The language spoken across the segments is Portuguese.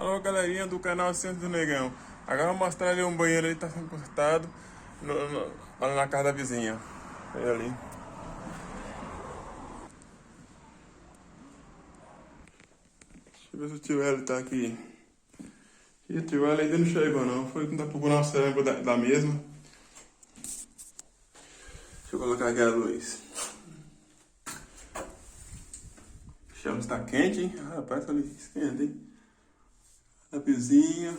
Alô, galerinha do canal Centro do Negão. Agora eu vou mostrar ali um banheiro ali que tá sendo consertado lá na casa da vizinha. Olha ali. Deixa eu ver se o tio Hélio tá aqui. E o tio Hélio ainda não chegou não. Foi tentar procurar o cerâmico da mesma. Deixa eu colocar aqui a luz. O chão está quente, hein? Rapaz, tá ali esquenta, hein? A vizinha.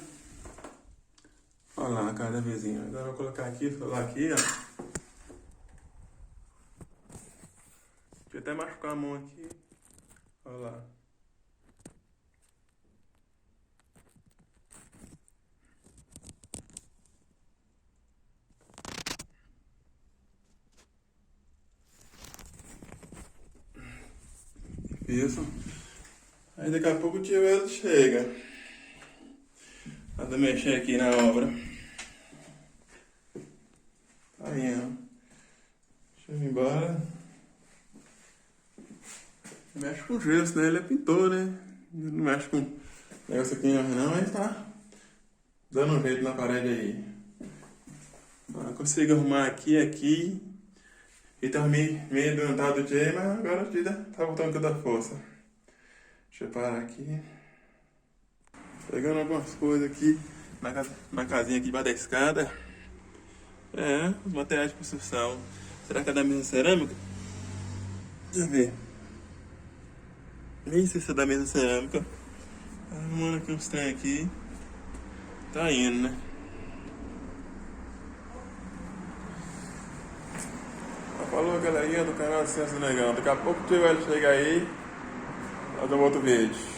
Olha lá na casa da vizinha. Agora eu vou colocar aqui, falar aqui, ó. Deixa eu até machucar a mão aqui. Olha lá. Isso. Aí daqui a pouco o tio Hélio chega. Anda mexer aqui na obra. Aí, ó. Deixa eu ir embora. Mexe com gesso, né? Ele é pintor, né? Ele não mexe com negócio aqui não, mas tá dando um jeito na parede aí. Agora eu consigo arrumar aqui. E tá meio doentado o dia, mas agora o dia tá voltando com toda a força. Deixa eu parar aqui. Pegando algumas coisas aqui na casinha aqui debaixo da escada. É, os materiais de construção. Será que é da mesma cerâmica? Deixa eu ver. Nem sei se é da mesma cerâmica. Arrumando aqui uns trem aqui. Tá indo, né? Falou, galerinha do canal Ciência do Negão. Daqui a pouco o tio Hélio chega aí. Nós vamos outro vídeo.